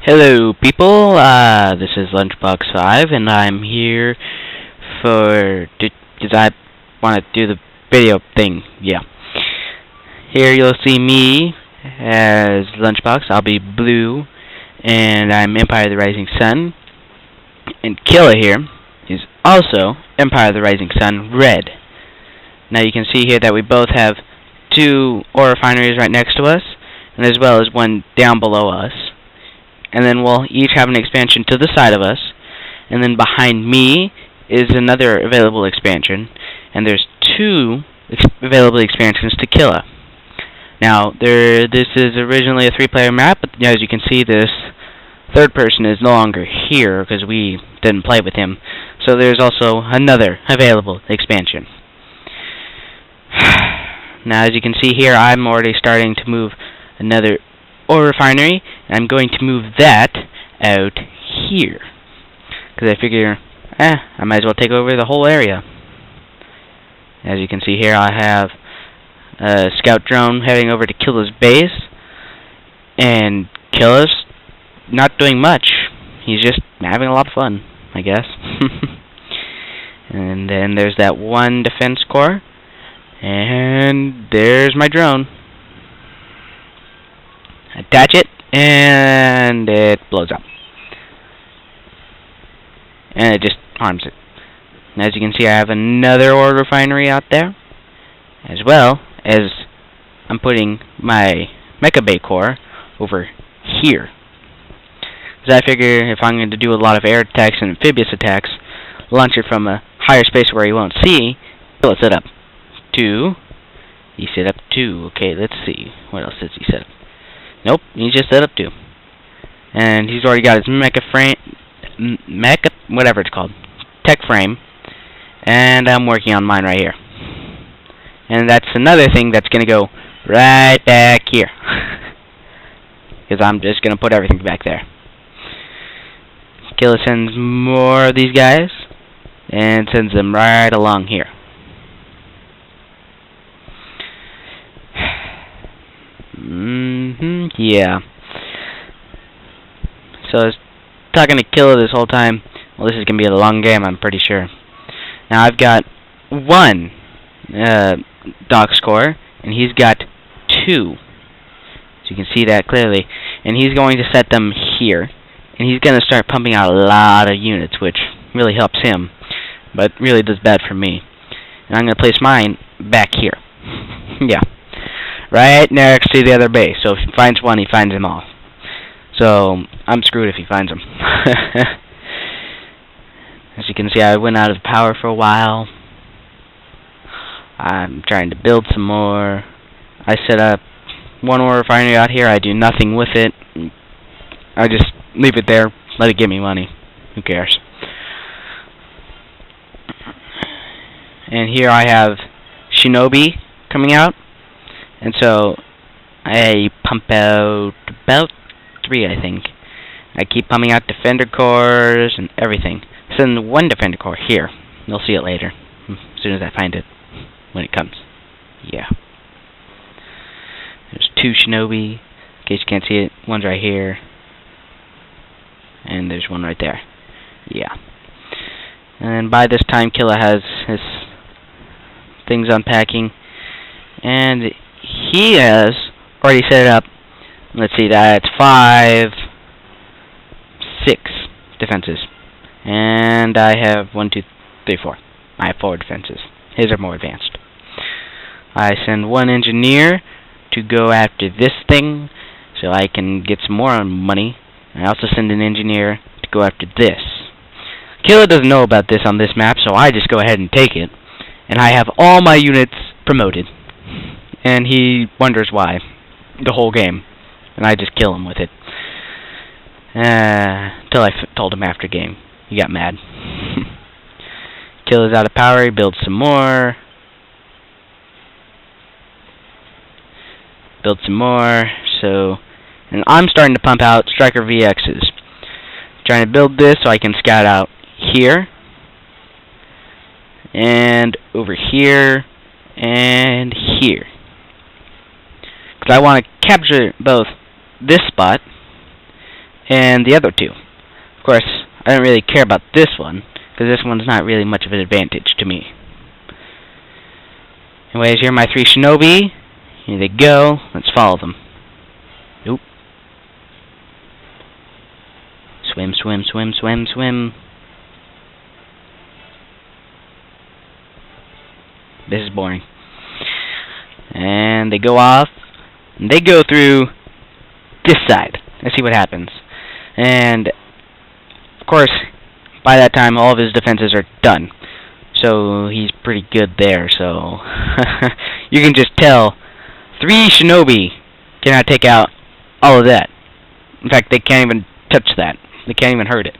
Hello, people. This is lnchbx5, and I'm here because I want to do the video thing. Yeah. Here you'll see me as Lunchbox. I'll be blue, and I'm Empire of the Rising Sun. And Killa here is also Empire of the Rising Sun, red. Now you can see here that we both have two ore refineries right next to us, and as well as one down below us. And then we'll each have an expansion to the side of us, and then behind me is another available expansion, and there's two available expansions to Killa. Now, this is originally a 3-player map, but as you can see, this third person is no longer here because we didn't play with him. So there's also another available expansion. Now, as you can see here, I'm already starting to move another ore refinery, and I'm going to move that out here because I figure I might as well take over the whole area. As you can see here, I have a scout drone heading over to Killa's base, and Killa's not doing much. He's just having a lot of fun, I guess. And then there's that one defense core, and there's my drone. Attach it, and it blows up. And it just harms it. And as you can see, I have another ore refinery out there, as well as I'm putting my Mecha Bay core over here. Because I figure if I'm going to do a lot of air attacks and amphibious attacks, launch it from a higher space where he won't see. So let's set up 2. He set up 2. Okay, let's see. What else does he set up? Nope, he just set up 2. And he's already got his whatever it's called, tech frame. And I'm working on mine right here. And that's another thing that's going to go right back here. Because I'm just going to put everything back there. Killa sends more of these guys, and sends them right along here. Yeah. So I was talking to Killa this whole time. Well, this is going to be a long game, I'm pretty sure. Now I've got 1 dock score, and he's got 2. So you can see that clearly. And he's going to set them here. And he's going to start pumping out a lot of units, which really helps him, but really does bad for me. And I'm going to place mine back here. Yeah. Right next to the other base. So if he finds one, he finds them all. So I'm screwed if he finds them. As you can see, I went out of power for a while. I'm trying to build some more. I set up 1 ore refinery out here. I do nothing with it. I just leave it there. Let it give me money. Who cares? And here I have Shinobi coming out. And so I pump out about 3, I think. I keep pumping out defender cores and everything. Send 1 defender core here. You'll see it later, as soon as I find it, when it comes. Yeah. There's 2 Shinobi. In case you can't see it, one's right here. And there's one right there. Yeah. And by this time, Killa has his things unpacking. And he has already set it up. Let's see, that's 5, 6 defenses. And I have 1, 2, 3, 4. I have 4 defenses. His are more advanced. I send 1 engineer to go after this thing so I can get some more money. I also send an engineer to go after this. Killa doesn't know about this on this map, so I just go ahead and take it. And I have all my units promoted. And he wonders why the whole game. And I just kill him with it. Until I told him after game. He got mad. Killa's out of power. He builds some more. Build some more. So, and I'm starting to pump out Striker VXs. Trying to build this so I can scout out here. And over here. And here. Because I want to capture both this spot and the other two. Of course, I don't really care about this one, because this one's not really much of an advantage to me. Anyways, here are my 3 shinobi. Here they go. Let's follow them. Oop. Swim, swim, swim, swim, swim. This is boring. And they go off. And they go through this side. Let's see what happens. And, of course, by that time, all of his defenses are done. So, he's pretty good there. So, you can just tell 3 shinobi cannot take out all of that. In fact, they can't even touch that. They can't even hurt it.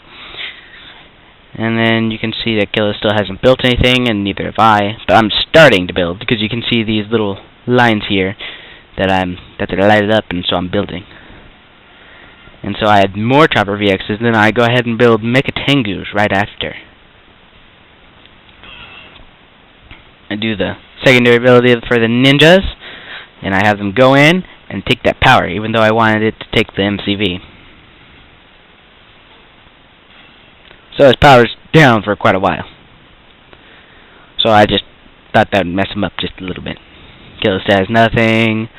And then you can see that Killa still hasn't built anything, and neither have I. But I'm starting to build, because you can see these little lines here that they're lighted up, and so I'm building. And so I add more Chopper VXs, then I go ahead and build Mecha Tengus right after. I do the secondary ability for the ninjas, and I have them go in and take that power, even though I wanted it to take the MCV. So his power's down for quite a while. So I just thought that would mess him up just a little bit. Killa has nothing.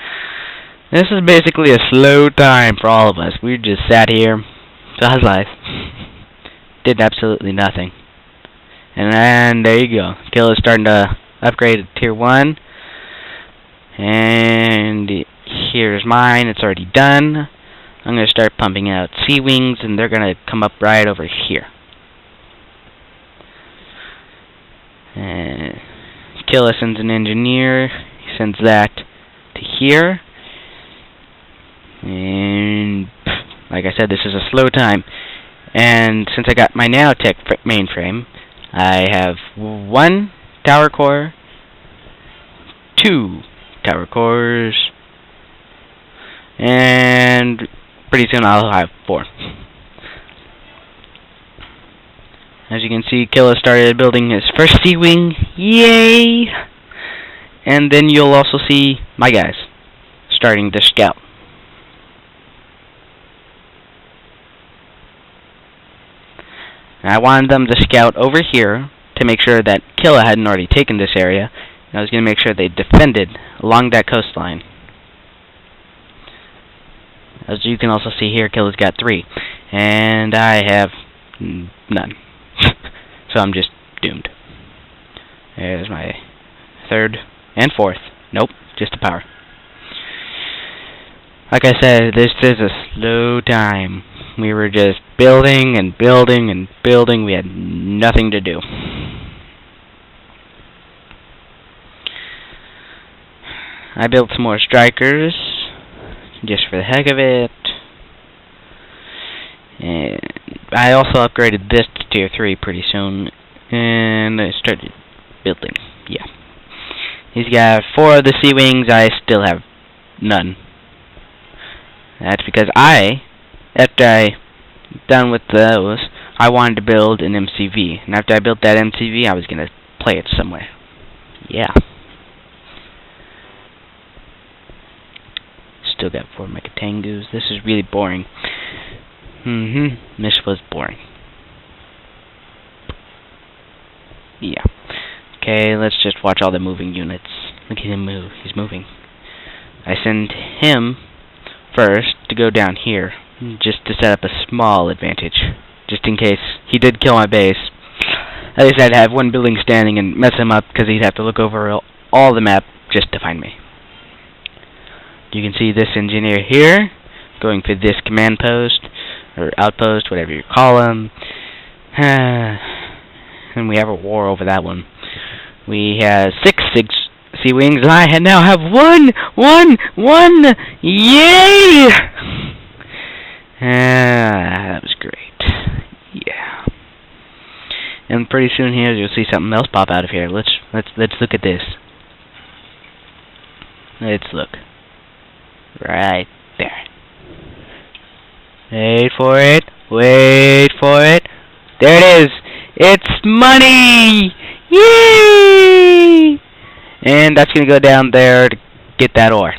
This is basically a slow time for all of us. We just sat here, saw his life, did absolutely nothing. And there you go. Killa's starting to upgrade to Tier 1. And here's mine. It's already done. I'm going to start pumping out C-Wings, and they're going to come up right over here. And Killa sends an engineer. He sends that to here. And like I said, this is a slow time. And since I got my nanotech mainframe, I have 1 tower core, 2 tower cores, and pretty soon I'll have 4. As you can see, Killa started building his first C-Wing. Yay! And then you'll also see my guys starting to scout. And I wanted them to scout over here to make sure that Killa hadn't already taken this area. And I was going to make sure they defended along that coastline. As you can also see here, Killa's got 3. And I have none. So I'm just doomed. There's my 3rd and 4th. Nope, just a power. Like I said, this is a slow time. We were just building and building and building. We had nothing to do. I built some more strikers, just for the heck of it. And I also upgraded this to Tier 3 pretty soon, and I started building. Yeah. He's got 4 of the C-Wings. I still have none. That's because after I done with those, I wanted to build an MCV. And after I built that MCV, I was going to play it somewhere. Yeah. Still got 4 Mecha Tengus. This is really boring. This was boring. Yeah. Okay, let's just watch all the moving units. Look at him move. He's moving. I send him first to go down here, just to set up a small advantage, just in case he did kill my base. At least I'd have 1 building standing and mess him up, because he'd have to look over all the map just to find me. You can see this engineer here, going for this command post, or outpost, whatever you call them. And we have a war over that one. We have 6 C-Wings, and I now have 1! Yay! That was great. Yeah. And pretty soon here you'll see something else pop out of here. Let's look at this. Let's look. Right there. Wait for it. Wait for it. There it is. It's money! Yay! And that's going to go down there to get that ore.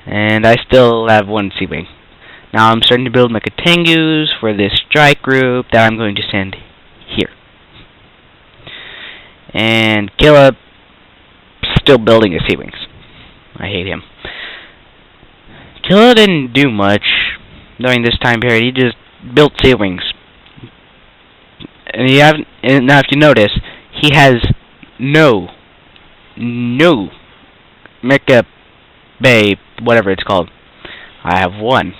And I still have 1 C-Wing. Now I'm starting to build my Katengus for this strike group that I'm going to send here. And Caleb still building his Sea-Wings. I hate him. Caleb didn't do much during this time period. He just built Sea-Wings. And now if you notice, he has no Mecha Bay, whatever it's called. I have one.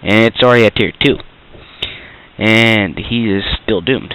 And it's already at tier 2. And he is still doomed.